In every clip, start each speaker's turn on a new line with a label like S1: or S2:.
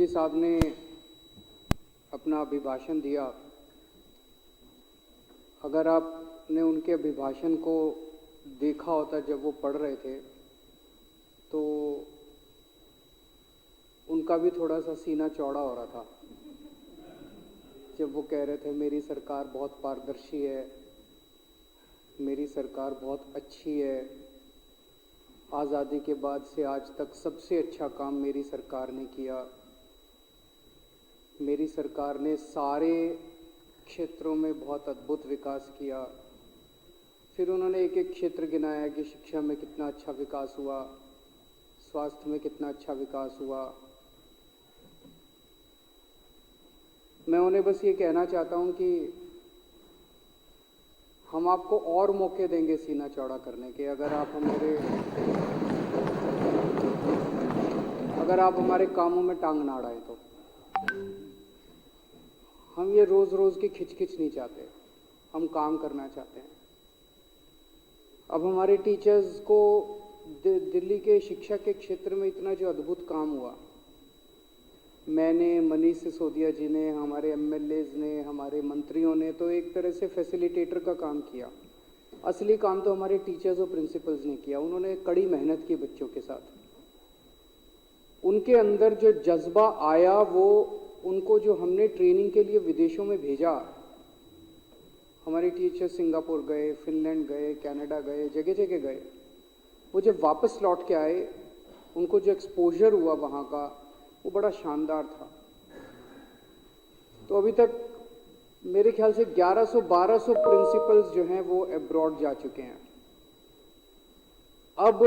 S1: LG साहब ने अपना अभिभाषण दिया। अगर आपने उनके अभिभाषण को देखा होता जब वो पढ़ रहे थे तो उनका भी थोड़ा सा सीना चौड़ा हो रहा था जब वो कह रहे थे मेरी सरकार बहुत पारदर्शी है, मेरी सरकार बहुत अच्छी है, आज़ादी के बाद से आज तक सबसे अच्छा काम मेरी सरकार ने किया, मेरी सरकार ने सारे क्षेत्रों में बहुत अद्भुत विकास किया। फिर उन्होंने एक एक क्षेत्र गिनाया कि शिक्षा में कितना अच्छा विकास हुआ, स्वास्थ्य में कितना अच्छा विकास हुआ। मैं उन्हें बस ये कहना चाहता हूं कि हम आपको और मौके देंगे सीना चौड़ा करने के, अगर आप हमारे कामों में टांग ना अड़ाएं तो। हम ये रोज रोज की खिचखिच नहीं चाहते, हम काम करना चाहते हैं। अब हमारे टीचर्स को दिल्ली के शिक्षा के क्षेत्र में इतना जो अद्भुत काम हुआ, मैंने, मनीष सिसोदिया जी ने, हमारे एमएलएज ने, हमारे मंत्रियों ने तो एक तरह से फैसिलिटेटर का काम किया। असली काम तो हमारे टीचर्स और प्रिंसिपल्स ने किया। उन्होंने कड़ी मेहनत की बच्चों के साथ। उनके अंदर जो जज्बा आया, वो उनको जो हमने ट्रेनिंग के लिए विदेशों में भेजा, हमारे टीचर सिंगापुर गए, फिनलैंड गए, कनाडा गए, जगह जगह गए, वो जब वापस लौट के आए, उनको जो एक्सपोजर हुआ वहाँ का, वो बड़ा शानदार था। तो अभी तक मेरे ख्याल से 1100-1200 प्रिंसिपल्स जो हैं वो अब्रॉड जा चुके हैं। अब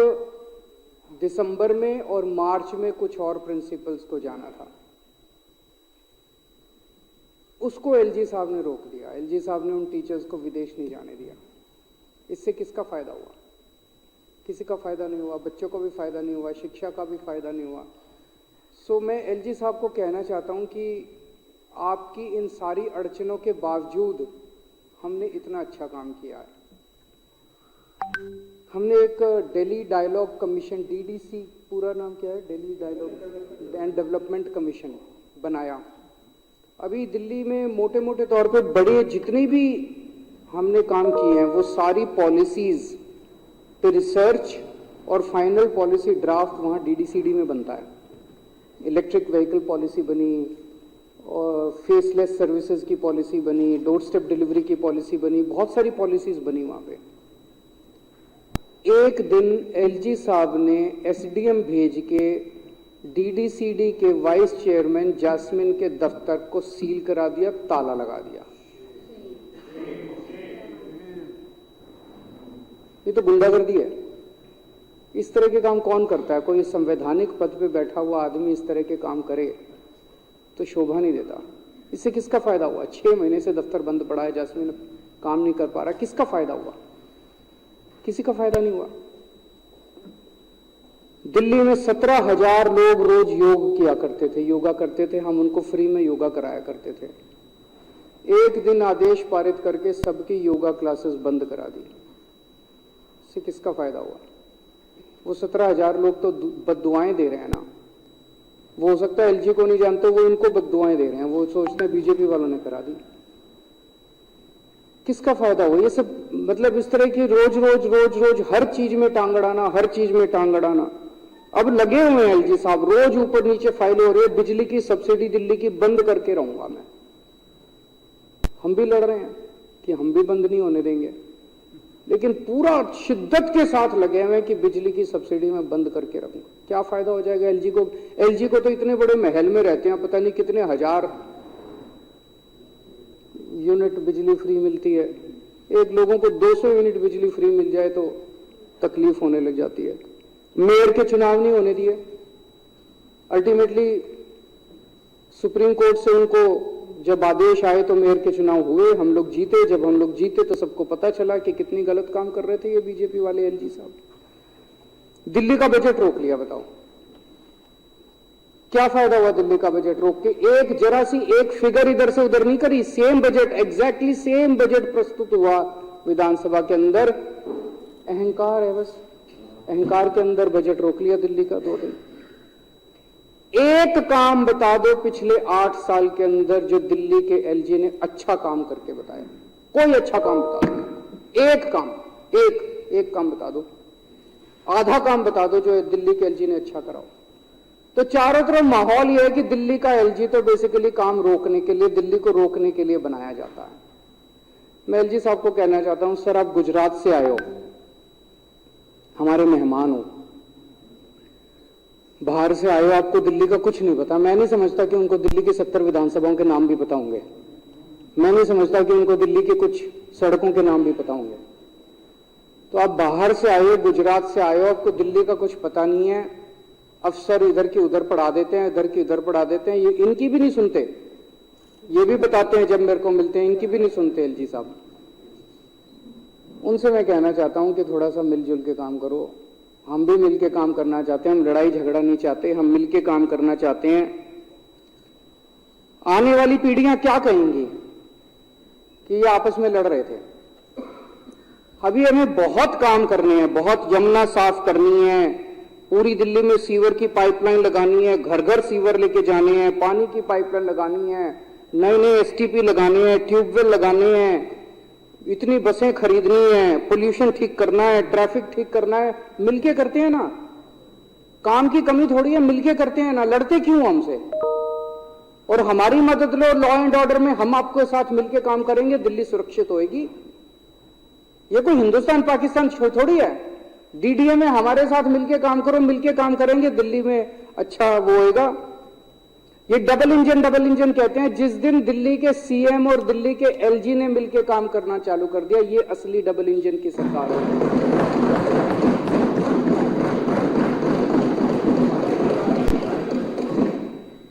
S1: दिसंबर में और मार्च में कुछ और प्रिंसिपल्स को जाना था, उसको एलजी साहब ने रोक दिया। एलजी साहब ने उन टीचर्स को विदेश नहीं जाने दिया। इससे किसका फायदा हुआ? किसी का फायदा नहीं हुआ, बच्चों को भी फायदा नहीं हुआ, शिक्षा का भी फायदा नहीं हुआ। सो मैं एलजी साहब को कहना चाहता हूं कि आपकी इन सारी अड़चनों के बावजूद हमने इतना अच्छा काम किया है। हमने एक दिल्ली डायलॉग कमीशन, डीडीसी पूरा नाम क्या है, Delhi dialogue and development commission बनाया। अभी दिल्ली में मोटे मोटे तौर पे बड़े जितने भी हमने काम किए हैं वो सारी पॉलिसीज पे रिसर्च और फाइनल पॉलिसी ड्राफ्ट वहाँ डीडीसीडी में बनता है। इलेक्ट्रिक व्हीकल पॉलिसी बनी और फेसलेस सर्विसेज की पॉलिसी बनी, डोर स्टेप डिलीवरी की पॉलिसी बनी, बहुत सारी पॉलिसीज बनी वहाँ पे। एक दिन एलजी साहब ने एसडीएम भेज के डीडीसीडी के वाइस चेयरमैन जास्मिन के दफ्तर को सील करा दिया, ताला लगा दिया। ये तो गुंडागर्दी है। इस तरह के काम कौन करता है? कोई संवैधानिक पद पे बैठा हुआ आदमी इस तरह के काम करे तो शोभा नहीं देता। इससे किसका फायदा हुआ? 6 महीने से दफ्तर बंद पड़ा है, जास्मिन काम नहीं कर पा रहा। किसका फायदा हुआ? किसी का फायदा नहीं हुआ। दिल्ली में 17,000 लोग रोज योग किया करते थे, योगा करते थे। हम उनको फ्री में योगा कराया करते थे। एक दिन आदेश पारित करके सबकी योगा क्लासेस बंद करा दी। इससे किसका फायदा हुआ? वो 17,000 लोग तो बद्दुआएं दे रहे हैं ना। वो हो सकता है एलजी को नहीं जानते, वो इनको बद्दुआएं दे रहे हैं। वो सोचते हैं बीजेपी वालों ने करा दी। किसका फायदा हुआ? ये सब मतलब इस तरह की रोज रोज हर चीज में टांग अड़ाना, हर चीज में टांग अड़ाना। अब लगे हुए हैं एलजी साहब, रोज ऊपर नीचे फाइल हो रही है। बिजली की सब्सिडी दिल्ली की बंद करके रहूंगा मैं। हम भी लड़ रहे हैं कि हम भी बंद नहीं होने देंगे, लेकिन पूरा शिद्दत के साथ लगे हुए हैं कि बिजली की सब्सिडी में बंद करके रखूंगा। क्या फायदा हो जाएगा एलजी को? एलजी को तो इतने बड़े महल में रहते हैं, पता नहीं कितने हजार यूनिट बिजली फ्री मिलती है। एक लोगों को 200 यूनिट बिजली फ्री मिल जाए तो तकलीफ होने लग जाती है। मेयर के चुनाव नहीं होने दिए। अल्टीमेटली सुप्रीम कोर्ट से उनको जब आदेश आए तो मेयर के चुनाव हुए, हम लोग जीते। जब हम लोग जीते तो सबको पता चला कि कितनी गलत काम कर रहे थे ये बीजेपी वाले एलजी साहब। दिल्ली का बजट रोक लिया। बताओ क्या फायदा हुआ दिल्ली का बजट रोक के? एक जरा सी एक फिगर इधर से उधर नहीं करी। Same budget, exactly same budget प्रस्तुत हुआ विधानसभा के अंदर। अहंकार है बस, अहंकार के अंदर बजट रोक लिया दिल्ली का 2 दिन। एक काम बता दो पिछले 8 साल के अंदर जो दिल्ली के एलजी ने अच्छा काम करके बताया, कोई अच्छा काम बता दो, एक काम, एक काम बता दो, आधा काम बता दो जो दिल्ली के एलजी ने अच्छा कराओ। तो चारों तरफ माहौल यह है कि दिल्ली का एलजी तो बेसिकली काम रोकने के लिए, दिल्ली को रोकने के लिए बनाया जाता है। मैं एलजी साहब को कहना चाहता हूं, सर आप गुजरात से आए हो, हमारे मेहमान हो, बाहर से आए हो, आपको दिल्ली का कुछ नहीं पता। मैं नहीं समझता कि उनको दिल्ली की 70 विधानसभाओं के नाम भी पता होंगे। मैं नहीं समझता कि उनको दिल्ली के कुछ सड़कों के नाम भी पता होंगे। तो आप बाहर से आए हो, गुजरात से आए हो, आपको दिल्ली का कुछ पता नहीं है। अफसर इधर की उधर पढ़ा देते हैं, इधर की उधर पढ़ा देते हैं, ये इनकी भी नहीं सुनते। ये भी बताते हैं जब मेरे को मिलते हैं, इनकी भी नहीं सुनते एलजी साहब। उनसे मैं कहना चाहता हूं कि थोड़ा सा मिलजुल के काम करो। हम भी मिलके काम करना चाहते हैं, हम लड़ाई झगड़ा नहीं चाहते, हम मिलके काम करना चाहते हैं। आने वाली पीढ़ियां क्या कहेंगी कि ये आपस में लड़ रहे थे। अभी हमें बहुत काम करने हैं, बहुत यमुना साफ करनी है, पूरी दिल्ली में सीवर की पाइपलाइन लगानी है, घर घर सीवर लेके जाने हैं, पानी की पाइपलाइन लगानी है, नए नए एसटीपी लगाने हैं, ट्यूबवेल लगाने हैं, इतनी बसें खरीदनी है, पोल्यूशन ठीक करना है, ट्रैफिक ठीक करना है। मिलके करते हैं ना, काम की कमी थोड़ी है, मिलके करते हैं ना, लड़ते क्यों हमसे। और हमारी मदद लो, लॉ एंड ऑर्डर में हम आपके साथ मिलके काम करेंगे, दिल्ली सुरक्षित होएगी। ये कोई हिंदुस्तान पाकिस्तान थोड़ी है। डीडीए में हमारे साथ मिलके काम करो, मिलके काम करेंगे, दिल्ली में अच्छा वो होएगा। ये डबल इंजन कहते हैं। जिस दिन दिल्ली के सीएम और दिल्ली के एलजी ने मिलकर काम करना चालू कर दिया, ये असली डबल इंजन की सरकार है।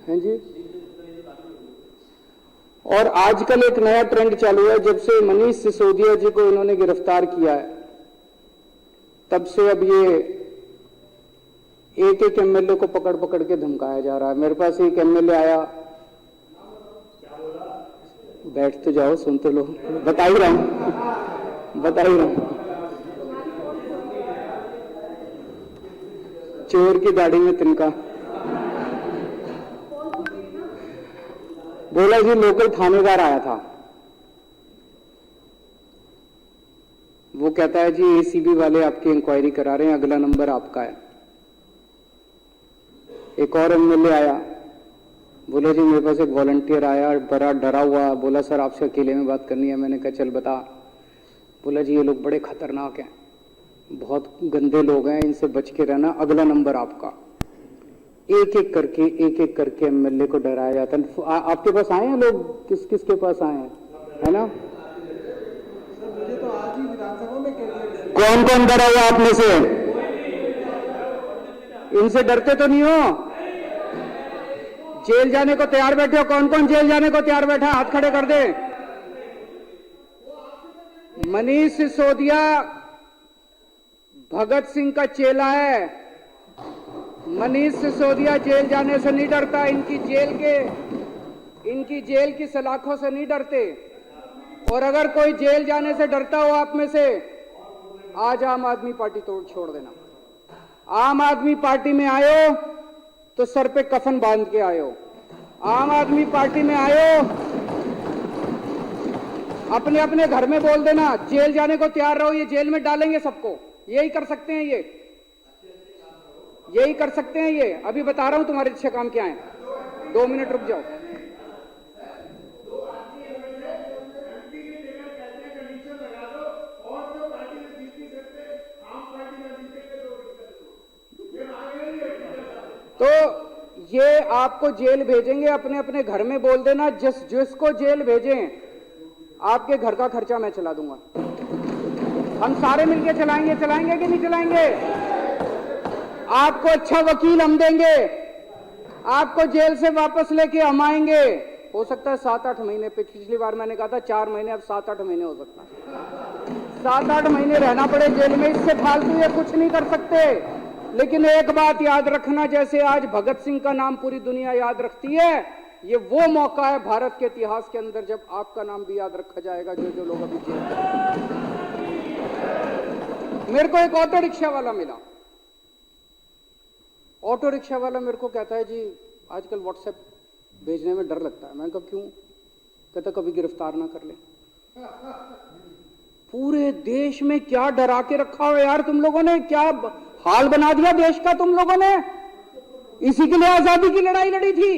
S1: हैं जी। और आजकल एक नया ट्रेंड चालू है, जब से मनीष सिसोदिया जी को इन्होंने गिरफ्तार किया है, तब से अब ये एक एक एमएलए को पकड़ पकड़ के धमकाया जा रहा है। मेरे पास एक एमएलए आया, बैठ तो जाओ, सुन तो लो, बता ही रहा हूं। चोर की दाढ़ी में तिनका। बोला जी लोकल थानेदार आया था, वो कहता है जी एसीबी वाले आपकी इंक्वायरी करा रहे हैं, अगला नंबर आपका है। एक और एमएलए आया, बोला जी मेरे पास एक वॉलंटियर आया, बड़ा डरा हुआ, बोला सर आपसे अकेले में बात करनी है। मैंने कहा चल बता। बोला जी ये लोग बड़े खतरनाक हैं, बहुत गंदे लोग हैं, इनसे बच के रहना, अगला नंबर आपका। एक एक करके एमएलए को डराया जाता है। आपके पास आए हैं लोग, किस किस के पास आए हैं, है ना?
S2: मुझे तो आज ही विधानसभा में
S1: कौन कौन डरा हुआ आप में से? इनसे डरते तो नहीं हो? जेल जाने को तैयार बैठे हो? कौन कौन जेल जाने को तैयार बैठा, हाथ खड़े कर दे। मनीष सिसोदिया भगत सिंह का चेला है। मनीष सिसोदिया जेल जाने से नहीं डरता, इनकी जेल की सलाखों से नहीं डरते। और अगर कोई जेल जाने से डरता हो आप में से, आज आम आदमी पार्टी छोड़ देना। आम आदमी पार्टी में आयो तो सर पे कफन बांध के आयो। आम आदमी पार्टी में आयो, अपने अपने घर में बोल देना जेल जाने को तैयार रहो, ये जेल में डालेंगे सबको। यही कर सकते हैं यही कर सकते हैं ये। अभी बता रहा हूं तुम्हारे अच्छे काम क्या है। 2 मिनट रुक जाओ। तो ये आपको जेल भेजेंगे, अपने अपने घर में बोल देना, जिसको जेल भेजें आपके घर का खर्चा मैं चला दूंगा। हम सारे मिलके चलाएंगे कि नहीं चलाएंगे? आपको अच्छा वकील हम देंगे, आपको जेल से वापस लेके हम आएंगे। हो सकता है 7-8 महीने, पिछली बार मैंने कहा था 4 महीने, अब 7-8 महीने हो सकता है। 7-8 महीने रहना पड़े जेल में, इससे फालतू ये कुछ नहीं कर सकते। लेकिन एक बात याद रखना, जैसे आज भगत सिंह का नाम पूरी दुनिया याद रखती है, ये वो मौका है भारत के इतिहास के अंदर जब आपका नाम भी याद रखा जाएगा, जो लोग अभी जेल में। मेरे को एक ऑटो रिक्शा वाला मिला। ऑटो रिक्शा वाला मेरे को कहता है जी आजकल व्हाट्सएप भेजने में डर लगता है। मैंने कहा क्यों? कहता कभी गिरफ्तार ना कर ले। पूरे देश में क्या डरा के रखा हो यार तुम लोगों ने, क्या हाल बना दिया देश का तुम लोगों ने। इसी के लिए आजादी की लड़ाई लड़ी थी।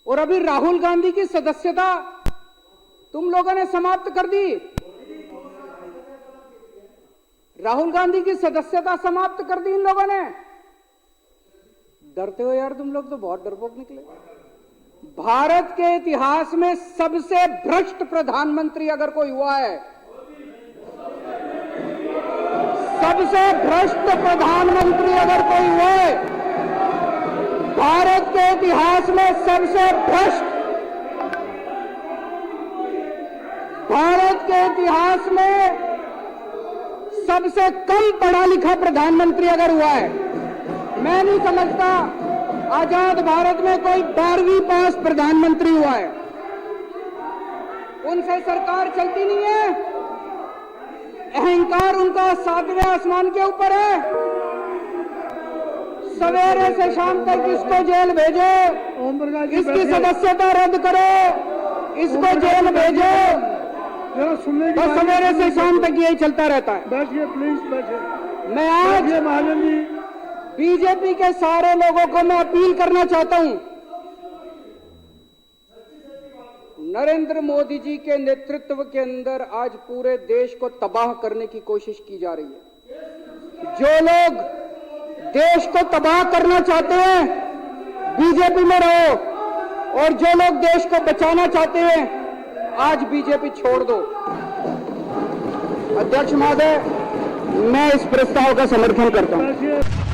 S1: और अभी राहुल गांधी की सदस्यता तुम लोगों ने समाप्त कर दी। राहुल गांधी की सदस्यता समाप्त कर दी इन लोगों ने। डरते हो यार तुम लोग तो, बहुत डरपोक निकले। भारत के इतिहास में सबसे भ्रष्ट प्रधानमंत्री अगर कोई हुआ है, सबसे भ्रष्ट प्रधानमंत्री अगर कोई हुआ है, भारत के इतिहास में सबसे भ्रष्ट, भारत के इतिहास में सबसे कम पढ़ा लिखा प्रधानमंत्री अगर हुआ है, मैं नहीं समझता आजाद भारत में कोई 12वीं पास प्रधानमंत्री हुआ है। उनसे सरकार चलती नहीं है। अहंकार उनका 7वें आसमान के ऊपर है। सवेरे से शाम तक इसको जेल भेजो, इसकी सदस्यता रद्द करो, इसको जेल भेजो, बस सवेरे से शाम तक यही चलता रहता है।
S2: बैठिए प्लीज, बैठिए।
S1: मैं आज
S2: महाजन जी,
S1: बीजेपी के सारे लोगों को मैं अपील करना चाहता हूं, नरेंद्र मोदी जी के नेतृत्व के अंदर आज पूरे देश को तबाह करने की कोशिश की जा रही है। जो लोग देश को तबाह करना चाहते हैं बीजेपी में रहो, और जो लोग देश को बचाना चाहते हैं आज बीजेपी छोड़ दो। अध्यक्ष महोदय, मैं इस प्रस्ताव का समर्थन करता हूं।